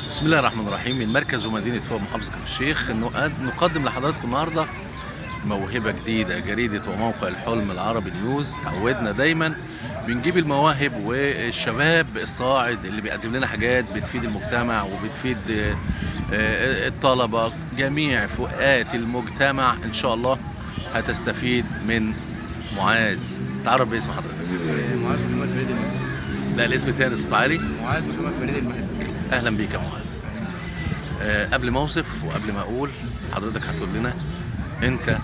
بسم الله الرحمن الرحيم. من مركز ومدينة فوق محافظة كفر الشيخ نقدم لحضراتكم النهارده موهبة جديدة. جريدة وموقع الحلم العربي نيوز تعودنا دايما بنجيب المواهب والشباب الصاعد اللي بيقدم لنا حاجات بتفيد المجتمع وبتفيد الطلبة. جميع فئات المجتمع ان شاء الله هتستفيد من معاذ. تعرف باسم حضرتك؟ معاذ محمد فريد المهدي. لا، الاسم تاني، صوت عالي. معاذ محمد فريد المهدي. اهلا بيك يا معاذ. قبل ما اوصف وقبل ما اقول، حضرتك هتقول لنا انت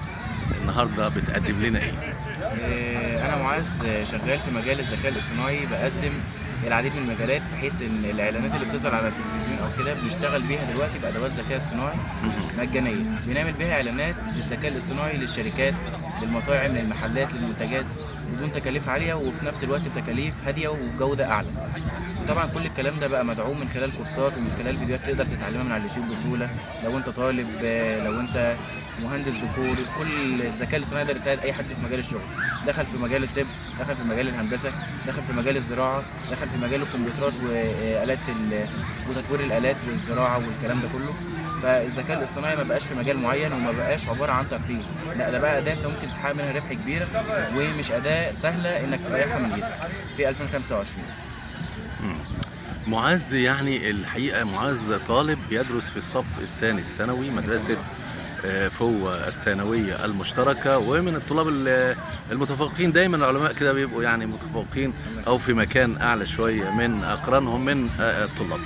النهارده بتقدم لنا ايه؟ انا معاذ شغال في مجال الذكاء الاصطناعي، بقدم العديد من المجالات، في حيث ان الاعلانات اللي بتظهر على التلفزيون او كده بنشتغل بيها دلوقتي بادوات ذكاء اصطناعي مجانيه. بنعمل بيها اعلانات للذكاء الاصطناعي للشركات، للمطاعم، للمحلات، للمنتجات بدون تكاليف عاليه، وفي نفس الوقت تكاليف هاديه وجوده اعلى. وطبعا كل الكلام ده بقى مدعوم من خلال كورسات ومن خلال فيديوهات تقدر تتعلمها من على اليوتيوب بسهوله. لو انت طالب، لو انت مهندس ديكور، كل الذكاء الاصطناعي يقدر يساعد اي حد في مجال الشغل. دخل في مجال الطب، دخل في مجال الهندسه، دخل في مجال الزراعه، دخل في مجال الكمبيوترات والات وتطوير الالات والزراعه والكلام ده كله. فالذكاء الاصطناعي ما بقاش في مجال معين وما بقاش عباره عن ترفيه، لا ده بقى اداه انت ممكن تحقق منها ربح كبير، ومش اداه سهله انك تريحها من ايدك في 2025. معاذ، يعني الحقيقه معاذ طالب يدرس في الصف الثاني الثانوي مدرسه فوق الثانويه المشتركه، ومن الطلاب المتفوقين. دايما العلماء كده بيبقوا يعني متفوقين او في مكان اعلى شويه من اقرانهم من الطلاب.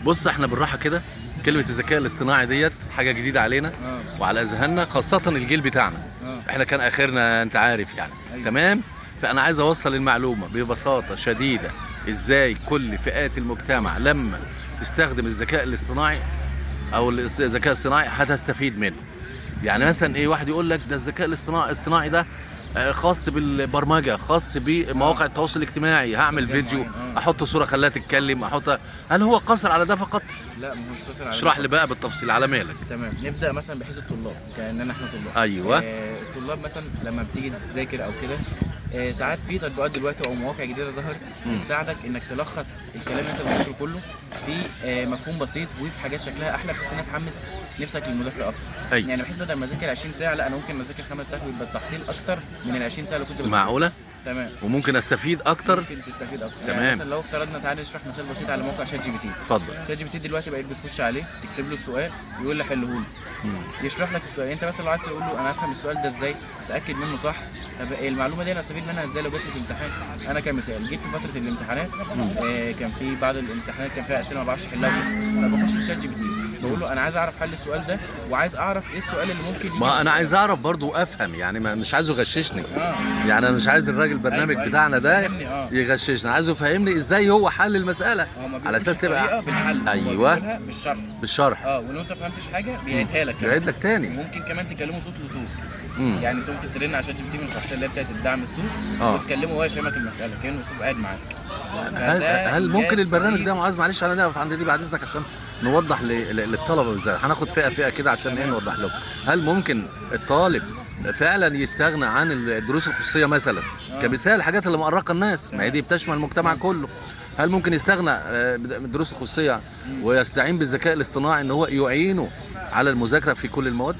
بص، احنا بالراحه كده، كلمه الذكاء الاصطناعي ديت حاجه جديده علينا وعلى اذهاننا، خاصه الجيل بتاعنا. احنا كان اخرنا انت عارف يعني. أيوة. تمام. فانا عايز اوصل المعلومه ببساطه شديده، ازاي كل فئات المجتمع لما تستخدم الذكاء الاصطناعي او الذكاء الصناعي هتستفيد منه. يعني مثلا ايه، واحد يقول لك ده الذكاء الصناعي ده خاص بالبرمجه، خاص بمواقع التواصل الاجتماعي، هعمل فيديو احط صوره خليها تتكلم، هل هو قاصر على ده فقط؟ لا، ما هوش قاصر على ده. اشرح لي بقى بالتفصيل على مالك. تمام. نبدا مثلا بحيث الطلاب، كاننا احنا طلاب. ايوه. الطلاب مثلا لما بتيجي تذاكر او كده، ساعات في تطبيقات دلوقتي او مواقع جديده ظهرت بتساعدك انك تلخص الكلام اللي انت بتذاكره كله في مفهوم بسيط وفي حاجات شكلها احلى، بحيث انها تحمس نفسك للمذاكره اكتر. أيوة. يعني بحيث بدل ما اذاكر 20 ساعه، لا انا ممكن اذاكر 5 ساعات ويبقى التحصيل اكتر من ال 20 ساعه اللي كنت بذاكرها. معقوله؟ تمام. وممكن استفيد اكتر. ممكن تستفيد اكتر. تمام. يعني مثلا لو افترضنا، تعالى نشرح مثال بسيط على موقع شات جي بي تي. اتفضل. شات جي بي تي دلوقتي بقيت بتخش عليه تكتب له السؤال يقول لي حله لي، يشرح لك السؤال. انت مثلا لو عايز تقول له انا افهم السؤال ده ازاي، اتاكد منه صح، طب المعلومه دي انا استفيد منها ازاي لو جت لي في امتحان. انا كمثال جيت في فتره الامتحانات، كان في بعض الامتحانات كان فيها اسئله ما بعرفش احلها، فبخش لشات جي بي تي بقول له انا عايز اعرف حل السؤال ده، وعايز اعرف ايه السؤال اللي ممكن يجي. ما انا عايز اعرف برضو افهم، يعني مش عايزه يغششني. يعني انا مش عايز الراجل البرنامج بتاعنا ده يغششني، عايزه يفهمني ازاي هو حل المساله على اساس تبقى بالحل. ايوه، بالشرح. ولو انت فهمتش حاجه بيعيدها لك، بيعيد لك تاني. ممكن كمان تكلمه صوت لصوت. يعني انت ممكن ترن على شات جي بي تي من الخاصيه اللي هي بتاعت الدعم الصوت، وتكلمه وهو يفهمك المساله كانه استاذ قاعد معاك. هل ممكن البرنامج ده معاذ، معلش انا نقف عند دي بعد اذنك عشان نوضح للطلبه بالذات، هناخد فئه كده عشان نوضح لهم. هل ممكن الطالب فعلا يستغنى عن الدروس الخصوصيه مثلا كمثال، الحاجات اللي مؤرقه الناس، ما هي دي بتشمل المجتمع كله؟ هل ممكن يستغنى من الدروس الخصوصيه ويستعين بالذكاء الاصطناعي ان هو يعينه على المذاكره في كل المواد؟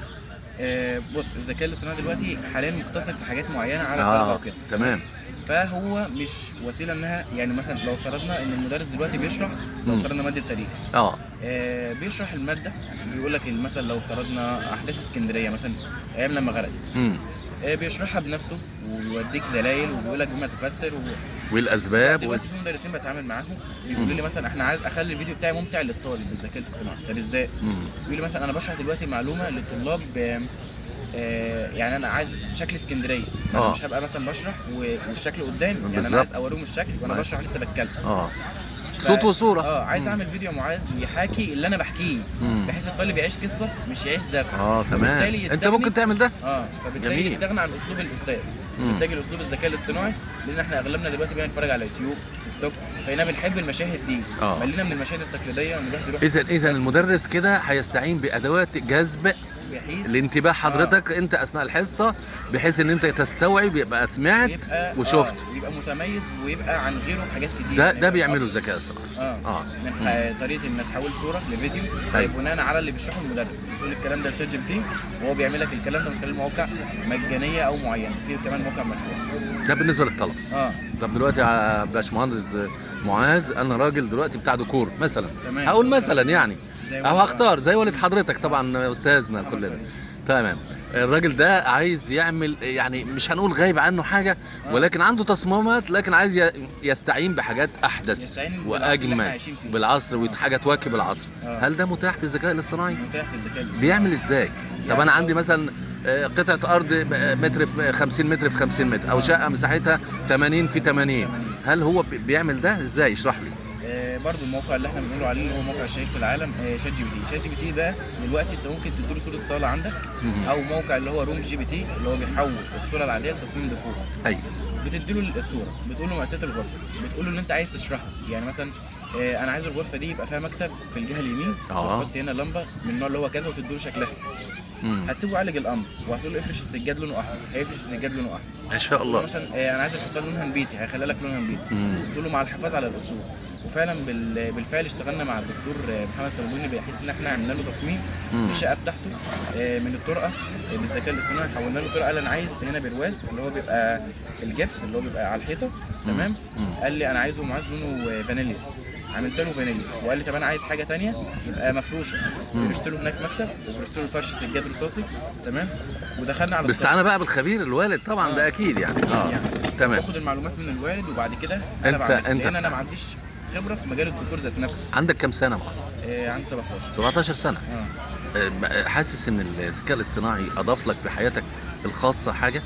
بص، الذكاء الاصطناعي دلوقتي حاليا مقتصر في حاجات معينه على الطلبه وكده. تمام. فهو مش وسيله انها، يعني مثلا لو افترضنا ان المدرس دلوقتي بيشرح، لو افترضنا ماده تاريخ، بيشرح الماده، بيقول لك مثلا لو افترضنا احداث اسكندريه مثلا ايام لما غرقت، بيشرحها بنفسه ويوديك دلائل وبيقول لك بما تفسر والاسباب. دلوقتي في مدرسين بتعامل معاهم بيقولوا لي مثلا احنا عايز اخلي الفيديو بتاعي ممتع للطالب بالذكاء الاصطناعي. طب ازاي؟ بيقول لي مثلا انا بشرح دلوقتي معلومه للطلاب، يعني انا عايز شكل اسكندريه، انا مش هبقى مثلا بشرح والشكل قدامي، يعني انا عايز اوريهم الشكل وانا بشرح لسه بتكلم. صوت وصوره. عايز اعمل فيديو معاذ يحاكي اللي انا بحكيه، بحيث الطالب يعيش قصه مش يعيش درس. تمام. انت ممكن تعمل ده. فبالتالي يستغنى عن اسلوب الاستاذ ويتجه لاسلوب الذكاء الاصطناعي، لان احنا اغلبنا دلوقتي بقينا نتفرج على يوتيوب، تيك توك، فهنا بنحب المشاهد دي، ملينا من المشاهد التقليديه ونروح اذا المدرس كده هيستعين بادوات جذب بحيث الانتباه حضرتك انت اثناء الحصه، بحيث ان انت تستوعب، يبقى سمعت يبقى وشفت. يبقى متميز ويبقى عن غيره حاجات كتير. ده بيعمله الذكاء الصناعي. من طريقه انك تحول صوره لفيديو بناء على اللي بيشرحه المدرس. بتقول الكلام ده لشات جي بي تي وهو بيعمل لك الكلام ده من خلال مواقع مجانيه او معينه، في كمان موقع مدفوع. ده بالنسبه للطلبه. طب دلوقتي يا باشمهندس معاذ، انا راجل دلوقتي بتاع ديكور مثلا، هقول مثلا يعني، او هختار زي والد حضرتك طبعا استاذنا كلنا. تمام. الراجل ده عايز يعمل، يعني مش هنقول غايب عنه حاجه، ولكن عنده تصميمات، لكن عايز يستعين بحاجات احدث واجمل بالعصر وحاجه تواكب العصر. هل ده متاح في الذكاء الاصطناعي؟ متاح في الذكاء الاصطناعي. بيعمل ازاي؟ طب انا عندي مثلا قطعه ارض متر في 50 متر في 50 متر، او شقه مساحتها 80 في 80، هل هو بيعمل ده ازاي؟ اشرح لي. برضو الموقع اللي احنا بنقول عليه اللي هو موقع الشهير في العالم شات جي بي تي. شات جي بي تي ده دلوقتي انت ممكن تديله صوره صاله عندك، او موقع اللي هو روم جي بي تي اللي هو بيحول الصوره العاديه لتصميم ديكور. ايوه. بتديله الصوره، بتقول له مقاسات الغرفه، بتقول له اللي انت عايز تشرحه. يعني مثلا انا عايز الغرفه دي يبقى فيها مكتب في الجهه اليمين، وتحط هنا لمبه من النوع اللي هو كذا وتديله شكلها. هتسيبه يعالج الامر، وهتقول له افرش السجاد لونه احمر، هيفرش السجاد لونه احمر. ان شاء الله. مثلا انا عايز احط لونها نبيتي، هيخلي لك لونها نبيتي. تقول له مع الحفاظ على الاسلوب. وفعلا بالفعل اشتغلنا مع الدكتور محمد سلموني، بحيث ان احنا عملنا له تصميم الشقه بتاعته من الطرقه بالذكاء الاصطناعي. حولنا له طرقه، قال انا عايز هنا برواز اللي هو بيبقى الجبس اللي هو بيبقى على الحيطه. تمام. قال لي انا عايزه معاذ لونه فانيليا، عملت له فانيليا. وقال لي طب انا عايز حاجه ثانيه يبقى مفروشه، فرشت له هناك مكتب وفرشت له فرش سجاد رصاصي. تمام. ودخلنا على باستعانه بقى بالخبير الوالد طبعا. ده اكيد يعني. تمام. باخد المعلومات من الوالد، وبعد كده انت لان انا ما عنديش خبره في مجال الديكور ذات نفسه. عندك كام سنه معاذ؟ عندي 17. 17 سنه. حاسس ان الذكاء الاصطناعي اضاف لك في حياتك الخاصه حاجه؟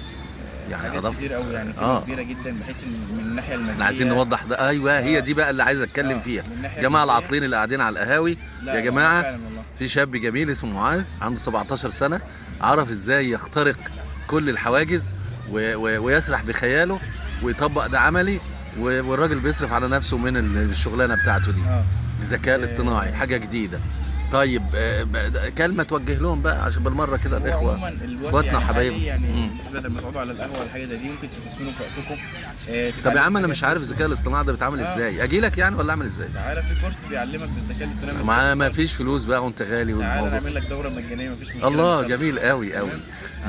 يعني اضاف كتير قوي، يعني كبيره جدا، بحيث ان من الناحيه المهنيه. احنا عايزين نوضح ده. ايوه هي دي بقى اللي عايز اتكلم فيها. جماعه العاطلين اللي قاعدين على القهاوي، يا جماعه في شاب جميل اسمه معاذ عنده 17 سنه، عرف ازاي يخترق كل الحواجز ويسرح بخياله ويطبق ده عملي، والراجل بيصرف على نفسه من الشغلانه بتاعته دي. الذكاء الاصطناعي حاجه جديده. طيب كلمه توجه لهم بقى عشان بالمره كده الاخوه اخواتنا وحبايبنا. يعني بدل ما تقعدوا على القهوه ولا حاجه زي دي، ممكن تستثمروا في وقتكم. طب يا عم انا مش عارف الذكاء الاصطناعي ده بيتعمل ازاي، اجي لك يعني ولا اعمل ازاي؟ تعالى في كورس بيعلمك بالذكاء الاصطناعي. ما فيش فلوس بقى وانت غالي تعالى نعمل لك دوره مجانيه، مفيش مشكله. الله جميل قوي قوي.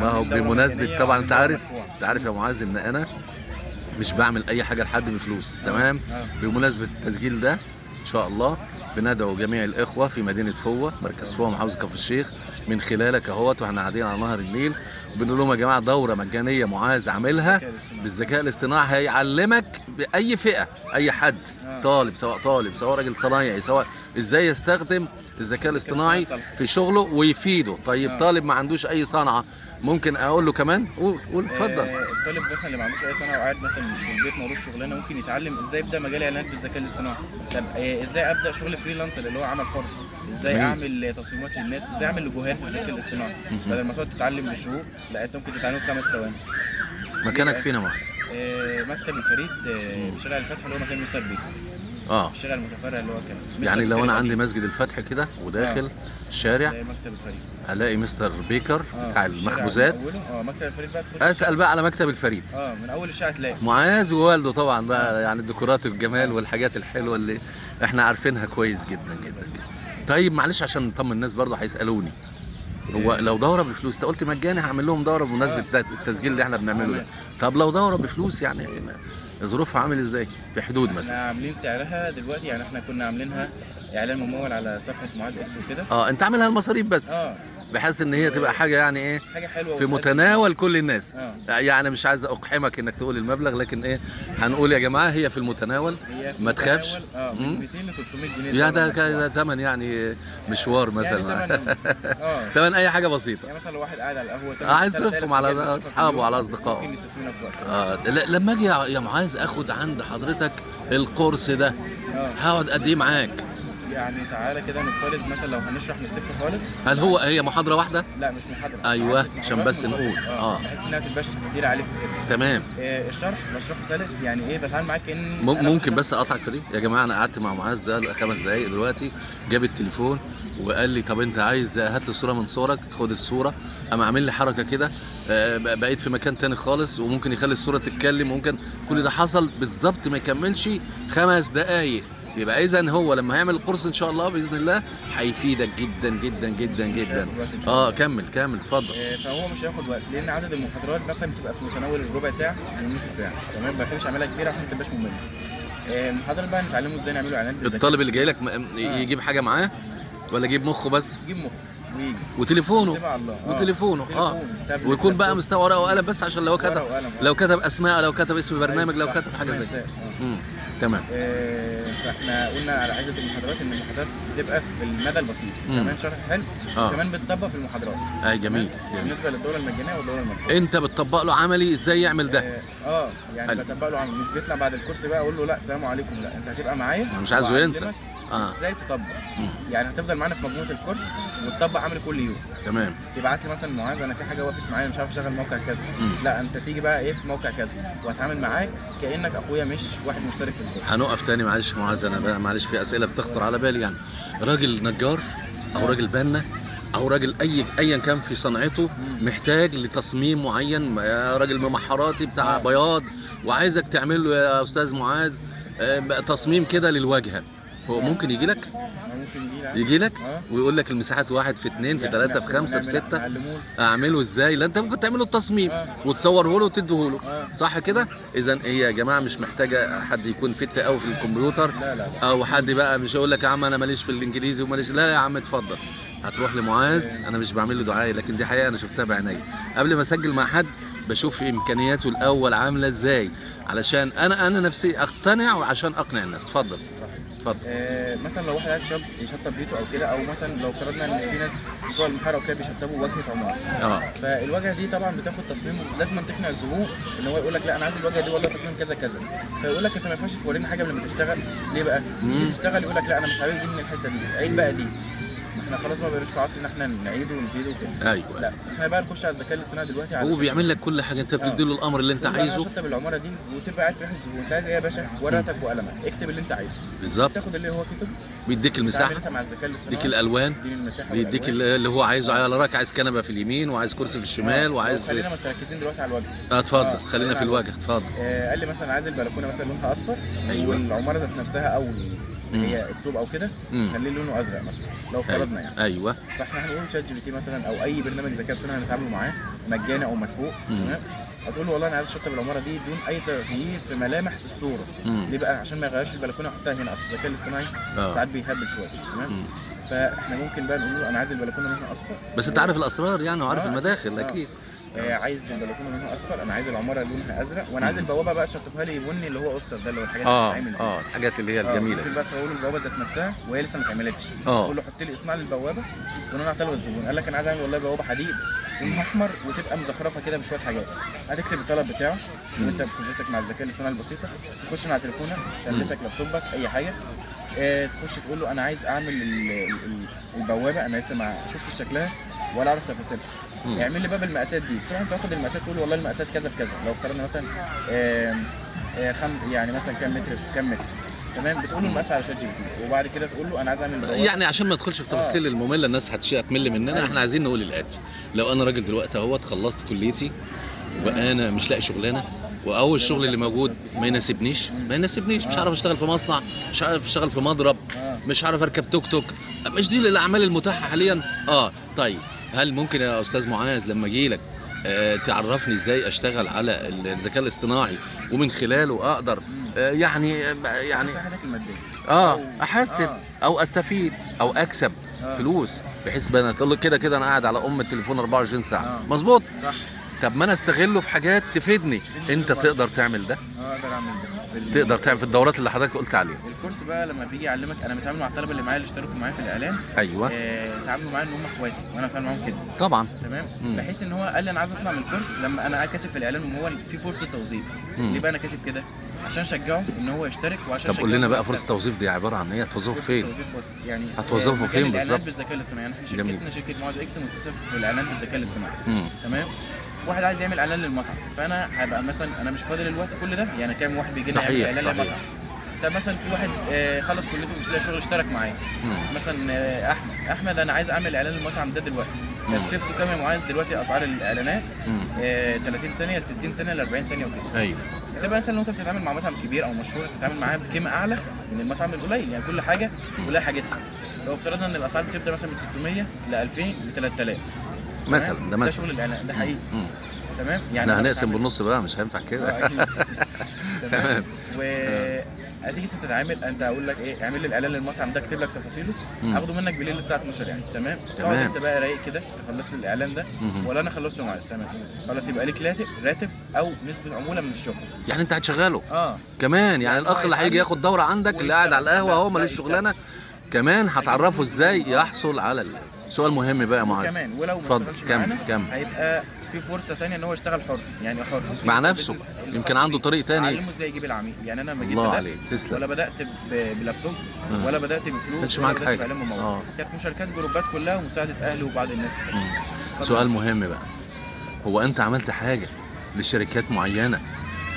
ما هو بمناسبه طبعا انت عارف يا معاذ ان انا مش بعمل اي حاجه لحد بفلوس. تمام. بمناسبه التسجيل ده ان شاء الله بندعو جميع الاخوه في مدينه فوه، مركز فوه محافظه كفر الشيخ، من خلالك اهوت واحنا قاعدين على نهر النيل، وبنقول لهم يا جماعه دوره مجانيه معاذ عاملها بالذكاء الاصطناعي، هيعلمك باي فئه، اي حد طالب سواء راجل صنايعي، سواء ازاي يستخدم الذكاء الاصطناعي في شغله ويفيده. طيب طالب ما عندوش اي صنعه، ممكن اقول له كمان قول اتفضل. الطالب مثلا اللي ما عندوش اي صنعه وقاعد مثلا في البيت مالوش شغلانه، ممكن يتعلم ازاي يبدا مجال اعلانات بالذكاء الاصطناعي. طب ازاي ابدا شغل فريلانسر اللي هو عمل حر، ازاي اعمل تصميمات للناس، ازاي اعمل لوجوهات بالذكاء الاصطناعي. بدل ما تقعد تتعلم بالشهور، لا انت ممكن تتعلم في 5 ثواني. مكانك فين يا معاذ؟ مكتب الفريد في شارع الفتح اللي هو مكان مستر بيكر. الشارع المتفرع اللي هو كان يعني لو انا عندي مسجد الفتح كده وداخل الشارع مكتب الفريد، هلاقي مستر بيكر بتاع المخبوزات. مكتب الفريد بقى تخش اسال بقى على مكتب الفريد. من اول الشارع تلاقي معاذ ووالده طبعا بقى. يعني الديكورات والجمال والحاجات الحلوه اللي احنا عارفينها كويس جدا جدا. طيب معلش عشان نطمن الناس برضه هيسالوني، هو لو دوره بفلوس، انت قلت مجاني، هعمل لهم دوره بمناسبه التسجيل اللي احنا بنعمله ده. طب لو دوره بفلوس يعني ظروفها عامل ازاي في حدود مثلا؟ احنا عاملين سعرها دلوقتي، يعني احنا كنا عاملينها اعلان ممول على صفحه معاذ اكس وكده. انت عاملها المصاريف بس. بحيث ان هي تبقى حاجه يعني ايه، حاجه حلوه في متناول كل الناس. يعني مش عايز اقحمك انك تقول المبلغ، لكن ايه هنقول يا جماعه هي في المتناول، ما تخافش. من 200 ل 300 جنيه. يا ده ثمن يعني مشوار مثلا. يعني ثمن اي حاجه بسيطه. يعني مثلا لو واحد قاعد على القهوه عايز يصرفهم على اصحابه وعلى اصدقائه، ممكن يستثمرها في وقت. لما اجي يا معاذ اخد عند حضرتك القرص ده، هقعد قد ايه معاك؟ يعني تعالى كده نفترض مثلا لو هنشرح من الصفر خالص. هل هي محاضره واحده؟ لا مش محاضره. ايوه عشان بس نقول بحيث انها ما تبقاش كتير عليك كده. تمام. الشرح بشرحه سلس، يعني ايه بتعامل معاك كأن ممكن بس اقطعك في دي يا جماعه. انا قعدت مع معاذ ده 5 دقايق دلوقتي، جاب التليفون وقال لي طب انت عايز هات لي صوره من صورك، خد الصوره، قام عامل لي حركه كده، بقيت في مكان تاني خالص، وممكن يخلي الصوره تتكلم، وممكن كل ده حصل بالظبط ما يكملش 5 دقايق. يبقى اذا هو لما هيعمل القرص ان شاء الله باذن الله هيفيدك جدا جدا جدا جدا. كمل اتفضل. فهو مش هياخد وقت، لان عدد المحاضرات مثلا بتبقى في متناول الربع ساعه ونص ساعه، تمام. ما بحبش اعملها كبيره عشان ما تبقاش ممله. المحاضره بقى نتعلمه ازاي نعمله اعلانات بالذكاء. الطالب اللي جاي لك يجيب حاجه معاه ولا يجيب مخه بس؟ يجيب مخه ويجي وتليفونه وتليفونه ويكون بقى مستوى ورقه وقلم بس، عشان لو كتب اسماء، لو كتب اسم برنامج، لو كتب حاجه زي كده. تمام. فاحنا قلنا على عدد المحاضرات ان المحاضرات بتبقى في المدى البسيط، كمان شرح حلو وكمان بتطبق في المحاضرات. جميل. بالنسبه للدوره المجانيه والدوره المدفوعه انت بتطبق له عملي ازاي يعمل ده؟ يعني بطبق له عملي، مش بيطلع بعد الكورس بقى اقول له لا سلام عليكم، لا انت هتبقى معايا، مش عايزه ينسى ازاي تطبق. يعني هتفضل معانا في مجموعه الكورس وتطبق عملي كل يوم. تمام. تبعت لي مثلا معاذ انا في حاجه وقفت معايا مش عارف اشغل موقع كذا، لا انت تيجي بقى ايه في موقع كذا، وهتعامل معاك كانك اخويا مش واحد مشترك في الكورس. هنقف تاني معلش معاذ، انا بقى معلش في اسئله بتخطر على بالي. يعني راجل نجار او راجل بنا او راجل ايا كان في صنعته محتاج لتصميم معين، راجل ممحراتي بتاع بياض وعايزك تعمل له يا استاذ معاذ تصميم كده للواجهه، هو ممكن يجي لك؟ يجي لك ويقول لك المساحات 1 في 2 في 3 في 5 في 6 اعمله ازاي؟ لا انت ممكن تعمله التصميم وتصوره له وتديه له، صح كده؟ اذا هي يا جماعه مش محتاجه حد يكون فت قوي في الكمبيوتر، او حد بقى مش هيقول لك يا عم انا ماليش في الانجليزي وماليش، لا يا عم اتفضل هتروح لمعاذ. انا مش بعمل له دعايه لكن دي حقيقه انا شفتها بعيني. قبل ما اسجل مع حد بشوف امكانياته الاول عامله ازاي علشان انا نفسي اقتنع وعشان اقنع الناس. اتفضل. مثلا لو واحد عايز يشطب بيته او كده، او مثلا لو افترضنا ان في ناس بتوع المحاره وكده بيشطبوا واجهه عماره، فالواجهه دي طبعا بتاخد تصميم، لازم تقنع الزبون ان هو يقول لك لا انا عايز الواجهه دي والله تصميم كذا كذا، فيقول لك انت ما ينفعش توريني حاجه قبل ما تشتغل. ليه بقى؟ تيجي تشتغل يقول لك لا انا مش عايز دي من الحته دي، عيد بقى دي. احنا خلاص ما بقيناش في عصر ان احنا نعيده ونزيده وكده. ايوه. لا احنا بقى نخش على الذكاء الاصطناعي دلوقتي، هو بيعمل لك كل حاجه، انت بتدي له الامر اللي انت عايزه. شطب العماره دي وتبقى عارف ريحه الزبون، انت عايز ايه يا باشا؟ ورقتك وقلمك اكتب اللي انت عايزه بالظبط، تاخد اللي هو كتب، بيديك المساحه، مع الذكاء الاصطناعي بيديك الالوان، بيديك اللي هو عايزه. على رايك عايز كنبه في اليمين وعايز كرسي في الشمال وعايز خلينا متركزين دلوقتي على الوجه. اتفضل. خلينا في الوجه. اتفضل. قال لي مثلا عايز البلكونه مثلا لونها اصفر، أيوة. والعماره ذات نفسها او هي الطوب او كده خليه لونه ازرق مثلا لو افترضنا يعني. ايوه. فاحنا هنقول شات جي بي تي مثلا او اي برنامج ذكاء اصطناعي هنتعامل معاه مجاني او مدفوع، تمام. هتقول له والله انا عايز اشطب العماره دي دون اي تغيير في ملامح الصوره. ليه بقى؟ عشان ما يغيرش البلكونه ويحطها هنا، اصل الذكاء الاصطناعي ساعات بيهبل شويه، تمام. فاحنا ممكن بقى نقول له انا عايز البلكونه لونها اصفر، بس انت عارف الاسرار يعني وعارف المداخل اكيد. عايز البلكونه لونها اصفر، انا عايز العماره لونها ازرق، وانا عايز البوابه بقى تشطبها لي بني اللي هو اوستر ده اللي هو الحاجات اللي بتتعمل الحاجات اللي هي الجميله. ممكن بقى تصور له البوابه ذات نفسها وهي لسه ما اتعملتش، اقول له حط لي اصنع لي البوابه وانا اعطيها للزبون. قال لك انا عايز اعمل والله بوابه حديد لونها احمر وتبقى مزخرفه كده بشويه حاجات. هتكتب الطلب بتاعه وانت بخبرتك مع الذكاء الاصطناعي البسيطه، تخش مع تليفونك، تابلتك، لابتوبك، اي حاجه، تخش تقول له انا عايز اعمل البوابه، انا لسه ما شفتش شكلها ولا اعرف تفاصيلها، اعمل لي باب المقاسات دي. تروح انت تاخد المقاسات تقول والله المقاسات كذا في كذا، لو افترضنا مثلا يعني مثلا كام متر في كام متر، تمام. بتقول له المقاس على شات جي بي تي، وبعد كده تقول له انا عايز اعمل بوابه. يعني عشان ما ندخلش في تفاصيل الممله الناس هتمل مننا، احنا عايزين نقول الاتي: لو انا راجل دلوقتي اهوت خلصت كليتي وانا مش لاقي شغلانه، واول الشغل اللي موجود ما يناسبنيش، مش عارف اشتغل في مصنع، مش عارف اشتغل في مضرب، مش عارف اركب توك توك، مش دي الاعمال المتاحه حاليا. طيب هل ممكن يا استاذ معاذ لما اجي لك تعرفني ازاي اشتغل على الذكاء الاصطناعي ومن خلاله اقدر يعني مساحتك الماديه احسن او استفيد او اكسب فلوس، بحيث بقى كده انا قاعد على التليفون 24 ساعه. مظبوط، صح. طب ما انا استغله في حاجات تفيدني. انت تقدر تعمل ده؟ اقدر اعمل ده، تقدر تعمل في الدورات اللي حضرتك قلت عليها. الكورس بقى لما بيجي يعلمك، انا متعامل مع الطلبه اللي معايا اللي اشتركوا معايا في الاعلان. ايوه. تعاملوا معايا ان هم اخواتي وانا فاهم معاهم كده طبعا، تمام. بحيث ان هو قال لي انا عايز اطلع من الكورس لما انا كاتب في الاعلان ان هو في فرصه توظيف. ليه بقى انا كاتب كده؟ عشان اشجعه ان هو يشترك، وعشان طب قول أشجعه لنا إن بقى هو فرصه يستخدم. التوظيف دي عباره عن ايه؟ توظفه فرصة فين؟ التوظيف بص يعني هتوظفه مجال فين الإعلان بالظبط؟ بالذكاء الاصطناعي. يعني احنا جميل. شركتنا شركه معاذ اكس متخصصه في الاعلان بالذكاء الاصطناعي. امم تمام. واحد عايز يعمل اعلان للمطعم، فانا هبقى مثلا انا مش فاضي الوقت كل ده، يعني كام واحد بيجي لنا يعمل صحيح، اعلان صحيح. للمطعم. طب مثلا في واحد خلص كليته مش لاقي شغل اشترك معايا، مثلا احمد انا عايز اعمل اعلان للمطعم ده دلوقتي، تكلفته كام يا معاذ دلوقتي؟ اسعار الاعلانات 30 ثانيه ل 60 ثانيه ل 40 ثانيه وكده. ايوه. تبقى مثلا لو انت بتتعامل مع مطعم كبير او مشهور بتتعامل معاه بقيمه اعلى من المطعم القليل، يعني كل حاجه ولها حاجتها. لو افترضنا ان الاسعار بتبدا مثلا من 600 ل 2000 ل 3000 مثلا، ده ده مثلا شغل الاعلان ده حقيقي. تمام. احنا أنا هنقسم بتعامل- بالنص بقى، مش هينفع كده. أكيد. تمام. هتيجي تتعامل انت اقول لك ايه، اعمل لي الاعلان للمطعم ده، اكتب لك تفاصيله، اخده منك بالليل الساعه 12 يعني. تمام. تقعد انت بقى رايق كده تخلص لي الاعلان ده، ولا انا خلصته معاذ. تمام. خلاص يبقى ليك راتب او نسبه عموله من الشغل. يعني انت هتشغله كمان، يعني يعني الاخ هو اللي هيجي يتعلم ياخد دوره عندك اللي قاعد على القهوه لا، اهو لا مالوش يشتغل. شغلانه، كمان هتعرفه ازاي يحصل على سؤال مهم بقى يا معاذ. كمان ولو ما اتفضل، اشتغلش كمل معانا كمل. هيبقى في فرصه ثانيه ان هو يشتغل حر، يعني حر مع نفسه، يمكن عنده طريق تاني. علمه ازاي يجيب العميل. يعني انا لما جيت الله بدأت عليك، تسلم. ولا بدات بلابتوب ولا بدات بفلوس كانش ولا معاك بدات حاجة. بعلم ممول. كانت مشاركات جروبات كلها ومساعده اهلي وبعض الناس. سؤال مهم بقى، هو انت عملت حاجه لشركات معينه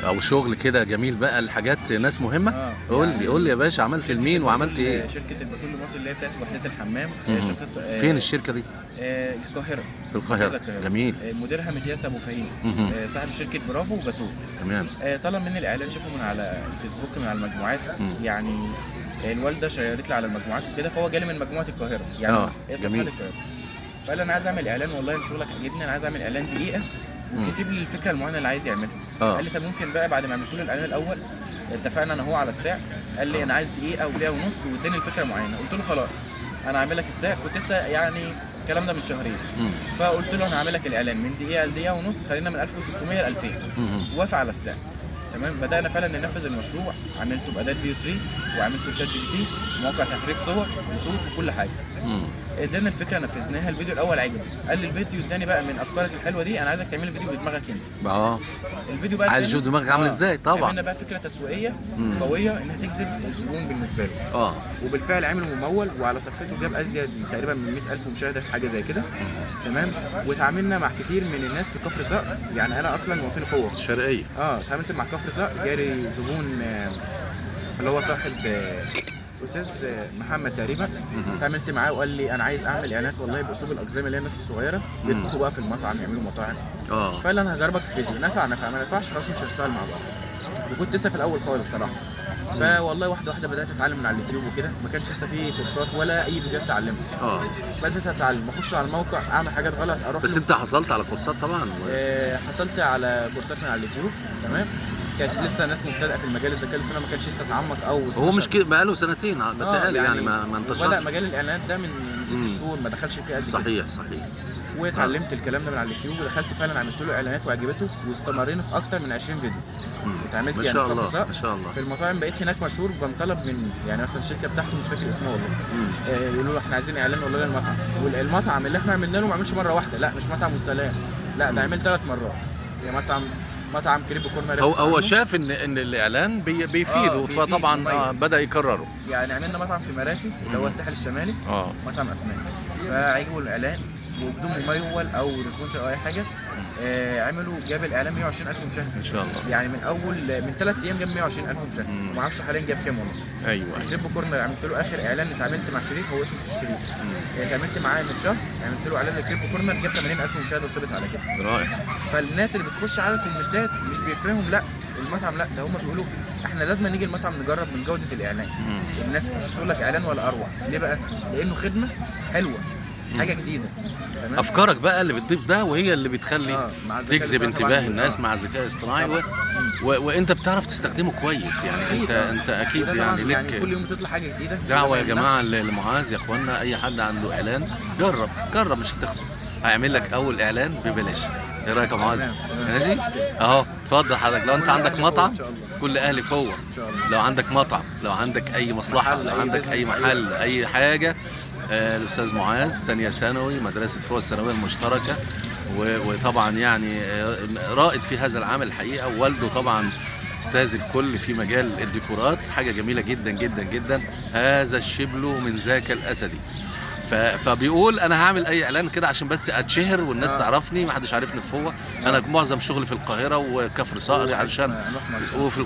او شغل كده جميل بقى لحاجات ناس مهمه؟ قول يعني لي قول لي يا باشا، عملت لمين وعملت ايه؟ شركه البترول المصري اللي هي بتاعت وحدات الحمام. شخص فين الشركه دي؟ القاهره. في القاهره. جميل. مديرها متياس ابو فهيم، صاحب شركه برافو وبتول. تمام. طلب مني الاعلان، شافه من على الفيسبوك من على المجموعات. يعني الوالده شيرت لي على المجموعات وكده، فهو جالي من مجموعه القاهره يعني. هي صفحه القاهره. فقال لي انا عايز اعمل اعلان، والله ان شغلك عجبني، انا عايز اعمل اعلان دقيقه، وكتب لي الفكره المعينه اللي عايز يعملها. قال لي طب ممكن بقى بعد ما عملت له الاعلان الاول اتفقنا انا هو على السعر. قال لي انا عايز دقيقه ودقيقه ونص، واداني الفكره معينه. قلت له خلاص انا هعمل لك السعر. كنت لسه يعني الكلام ده من شهرين. فقلت له انا هعمل لك الاعلان من دقيقه لدقيقه ونص، خلينا من 1600 ل 2000. وافق على السعر. تمام. بدانا فعلا ننفذ المشروع، عملته باداه فيو 3 وعملته بشات جي بي تي، موقع تحريك صور وصوت وكل حاجه. ادانا الفكره نفذناها. الفيديو الاول عجبه، قال لي الفيديو اداني بقى من افكارك الحلوه دي، انا عايزك تعمل فيديو بدماغك انت. الفيديو بقى عايز تشوف دماغك عامل ازاي. طبعا عملنا بقى فكره تسويقيه قويه انها تجذب الزبون بالنسبه له. وبالفعل عمل ممول، وعلى صفحته جاب ازيد تقريبا من 100,000 مشاهده حاجه زي كده. تمام. واتعاملنا مع كتير من الناس في كفر صقر، يعني انا اصلا مواطن قوه شرقيه. اتعاملت مع كفر صقر، جاري زبون اللي هو صاحب استاذ محمد تقريبا. اتعاملت معاه وقال لي انا عايز اعمل اعلانات والله باسلوب الاقزام اللي هي الناس الصغيره بيطبخوا بقى في المطعم، يعملوا مطاعم. فقال انا هجربك في فيديو، نفع ما نفعش خلاص مش هنشتغل مع بعض. وكنت لسه في الاول خالص صراحه. فوالله واحده واحده بدات اتعلم من على اليوتيوب وكده، ما كانش لسه في كورسات ولا اي فيديوهات اتعلمها. بدات اتعلم، اخش على الموقع اعمل حاجات غلط اروح بس انت حصلت على كورسات طبعا؟ حصلت على كورسات من على اليوتيوب. تمام. كانت لسه ناس مبتدئه في المجال الذكاء الاصطناعي، ما كانش لسه اتعمق او هو مش كده بقاله سنتين بتهيألي يعني ما انتشرش. بدا مجال الاعلانات ده من 6 شهور، ما دخلش فيه قد كده. صحيح. واتعلمت الكلام ده من على اليوتيوب، ودخلت فعلا عملت له اعلانات وعجبته، واستمرينا في اكتر من 20 فيديو. اتعاملت يعني ما شاء الله في المطاعم، بقيت هناك مشهور بنطلب من يعني مثلا الشركه بتاعته مش فاكر اسمها والله. يقولوا له احنا عايزين اعلان والله للمطعم، والمطعم اللي احنا عملنا له ما عملش مره واحده، لا مش مطعم والسلام، لا ده عمل 3 مرات. يعني مثلا مطعم كريب كورنر، هو شاف ان الاعلان بيفيده، فطبعا بدا يكرره. يعني عملنا مطعم في مراسي اللي هو الساحل الشمالي، مطعم اسماك، فعجبوا الاعلان وبدون ممول او ريسبونسر او اي حاجه. عملوا جاب الاعلان 120,000 مشاهده ان شاء الله. يعني من 3 ايام جاب 120,000 مشاهده. ما اعرفش حاليا جاب كام والله. ايوه. كريب كورنر عملت له اخر اعلان، اتعاملت مع شريف، هو اسمه شريف. اتعاملت معاه من شهر، عملت له اعلان لكريب كورنر جاب 80,000 مشاهده وثابت على كده. رائع. فالناس اللي بتخش على الكومنتات مش بيفرقهم لا المطعم، لا ده هم بيقولوا احنا لازم نيجي المطعم نجرب من جوده الاعلان. الناس تخش تقول لك اعلان ولا اروع، ليه بقى؟ لانه خدمه حلوه، حاجه جديده. تمام. افكارك بقى اللي بتضيف ده، وهي اللي بتخلي تجذب انتباه الناس مع الذكاء الاصطناعي. وانت بتعرف تستخدمه كويس يعني. انت اكيد يعني لك يعني كل يوم بتطلع حاجه جديده. دعوه يا جماعه لمعاذ يا اخوانا، اي حد عنده اعلان جرب مش هتخسر. هيعمل لك اول اعلان ببلاش. ايه رايك يا معاذ؟ ماشي اهو. اتفضل حضرتك، لو انت عندك مطعم كل اهلي فوق، لو عندك مطعم، لو عندك اي مصلحه، لو عندك اي محل، اي حاجه، الاستاذ معاذ ثانيه ثانوي مدرسه فوق الثانويه المشتركه، وطبعا يعني رائد في هذا العمل الحقيقه. ووالده طبعا استاذ الكل في مجال الديكورات، حاجه جميله جدا جدا جدا. هذا الشبل من ذاك الاسدي. فبيقول انا هعمل اي اعلان كده عشان بس اتشهر والناس تعرفني، ما حدش عارفني في فوة. انا معظم شغلي في القاهره وكفر صقر عشان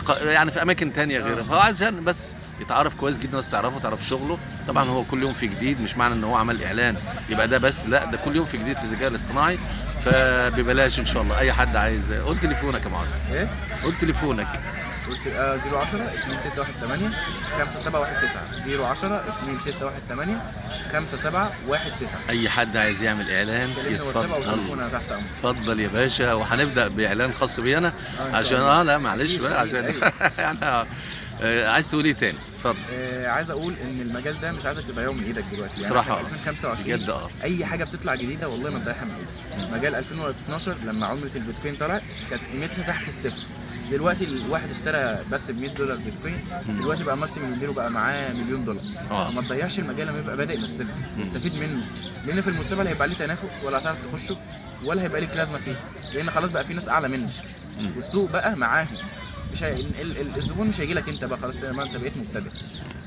يعني في اماكن تانية غيرها، فهو عشان بس يتعرف كويس جدا، الناس تعرف شغله. طبعا هو كل يوم في جديد، مش معنى ان هو عمل اعلان يبقى ده بس، لا ده كل يوم في جديد في الذكاء الاصطناعي، فببلاش ان شاء الله. اي حد عايز. قول تليفونك يا معاذ. ايه؟ قول تليفونك. قلت 010 2618 5719 010 2618 5719. اي حد عايز يعمل اعلان يتفضل. اتفضل يا باشا، وهنبدا باعلان خاص بي انا عشان لا معلش بقى عشان يعني عايز تقول ايه تاني؟ اتفضل. عايز اقول ان المجال ده مش عايزك تضيعه من ايدك دلوقتي، يعني بصراحه 2025 بجد اي حاجه بتطلع جديده والله ما تضيعها من ايدك. مجال 2012 لما عمله البيتكوين طلعت كانت قيمتها تحت الصفر، دلوقتي الواحد اشترى بس ب $100 بيتكوين، دلوقتي بقى مالتي مليونير وبقى معاه $1 مليون. فما تضيعش المجال لما يبقى بادئ من الصفر، استفيد منه، لان في المستقبل هيبقى عليه تنافس ولا هتعرف تخشه ولا هيبقى ليك لازمه فيه، لان خلاص بقى في ناس اعلى منك والسوق بقى معاهم. مش الزبون مش هيجي لك انت بقى خلاص، ما انت بقيت مبتدئ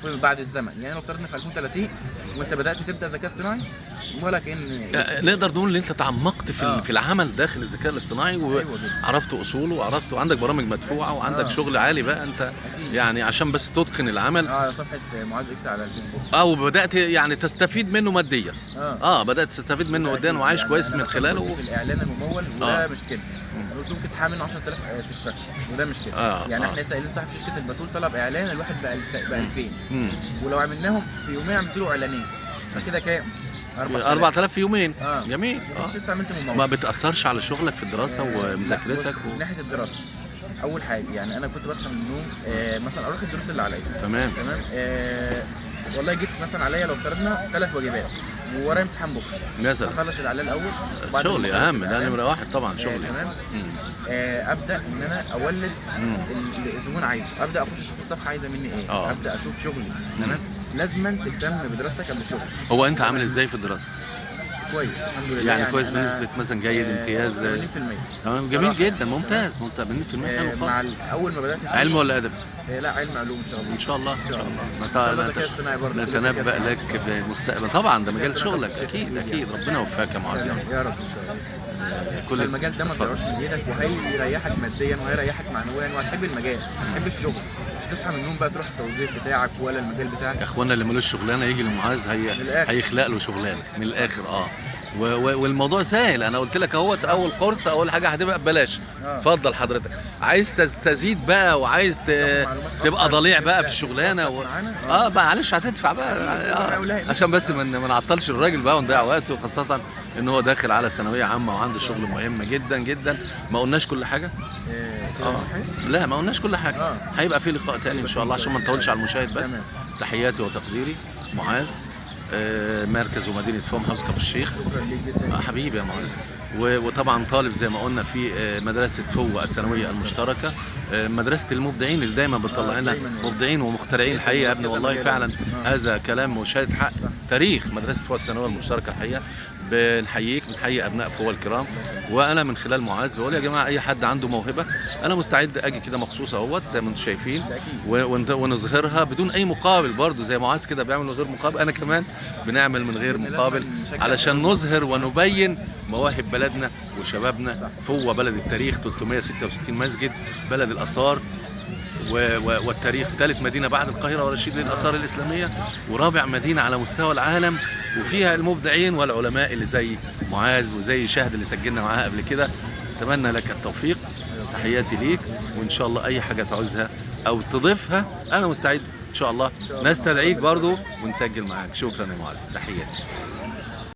بعد الزمن. يعني لو افترضنا في 2030 وانت بدات تبدا ذكاء اصطناعي ولا كان نقدر نقول ان انت تعمقت في العمل داخل الذكاء الاصطناعي، وعرفت اصوله وعرفت، وعندك برامج مدفوعه وعندك شغل عالي بقى انت يعني عشان بس تتقن العمل. صفحه معاذ اكس على الفيسبوك. وبدات يعني تستفيد منه ماديا. بدات تستفيد منه ماديا وعايش يعني كويس من خلاله. في الاعلان الممول وده مش كده، ممكن تحامل منه 10000 في الشهر وده مش كده. يعني احنا سائلين صاحب شركه البتول طلب اعلان الواحد ب 2000، ولو عملناهم في يومين عملت له اعلانين فكده كام؟ 4000 في يومين. جميل. ما بتاثرش على شغلك في الدراسه ومذاكرتك؟ من ناحيه الدراسه اول حاجه يعني انا كنت بصحى من النوم مثلا اروح الدروس اللي عليا. تمام. والله جيت مثلا عليا لو افترضنا 3 واجبات وورايا امتحان بكره مثلا، اخلص الاعلان الاول شغلي اهم، ده نمره واحد طبعا شغلي. تمام. ابدا ان انا اولد اللي الزبون عايزه، ابدا اخش اشوف الصفحه عايزه مني ايه. ابدا اشوف شغلي. تمام. لازما تهتم بدراستك قبل الشغل. هو انت عامل ازاي في الدراسه؟ كويس الحمد لله. يعني كويس بنسبه مثلا جيد امتياز 80%. تمام جميل جدا ممتاز 80%. مع اول ما بدات الشغل. علم ولا ادب؟ لا علم علوم ان شاء الله. ان شاء الله ان شاء الله ذكاء اصطناعي برضه. نتنبأ لك بالمستقبل طبعا، ده مجال شغلك اكيد ربنا يوفقك يا معاذ يا رب ان شاء الله. كل المجال ده ما تضيعوش من ايدك، وهيريحك ماديا وهيريحك معنويا، وهتحب المجال هتحب الشغل، مش تصحى من النوم بقى تروح التوظيف بتاعك ولا المجال بتاعك. يا اخوانا اللي ملوش شغلانه يجي لمعاذ هيخلق له شغلانه من الاخر. والموضوع سهل. انا قلت لك اهوت اول كورس اول حاجه هتبقى ببلاش. اتفضل حضرتك. عايز تزيد بقى وعايز تبقى ضليع بقى في الشغلانه معلش هتدفع بقى عشان بس ما نعطلش الراجل بقى ونضيع وقته، خاصه ان هو داخل على ثانويه عامه وعنده شغل مهم جدا جدا. ما قلناش كل حاجه. لا ما قلناش كل حاجه. هيبقى في لقاء تاني ان شاء الله عشان ما نطولش على المشاهد. بس تحياتي وتقديري معاذ، مركز ومدينه فوق محافظه كفر الشيخ. حبيبي يا معاذ. وطبعا طالب زي ما قلنا في مدرسه فوق الثانويه المشتركه، مدرسه المبدعين اللي دايما بتطلع لنا مبدعين ومخترعين الحقيقه يا ابني. والله فعلا هذا كلام وشهاده حق. تاريخ مدرسه فوق الثانويه المشتركه الحقيقه. بنحييك، بنحيي ابناء فوق الكرام. وانا من خلال معاذ بقول يا جماعه اي حد عنده موهبه انا مستعد اجي كده مخصوص اهوت زي ما انتم شايفين ونظهرها بدون اي مقابل. برضو زي معاذ كده بيعمل من غير مقابل، انا كمان بنعمل من غير مقابل علشان نظهر ونبين مواهب بلدنا وشبابنا. فوق بلد التاريخ، 366 مسجد، بلد الاثار والتاريخ، ثالث مدينه بعد القاهره ورشيد للاثار الاسلاميه، ورابع مدينه على مستوى العالم، وفيها المبدعين والعلماء اللي زي معاذ وزي شاهد اللي سجلنا معاها قبل كده. اتمنى لك التوفيق. تحياتي ليك، وان شاء الله اي حاجه تعوزها او تضيفها انا مستعد ان شاء الله نستدعيك برضو ونسجل معاك. شكرا يا معاذ، تحياتي.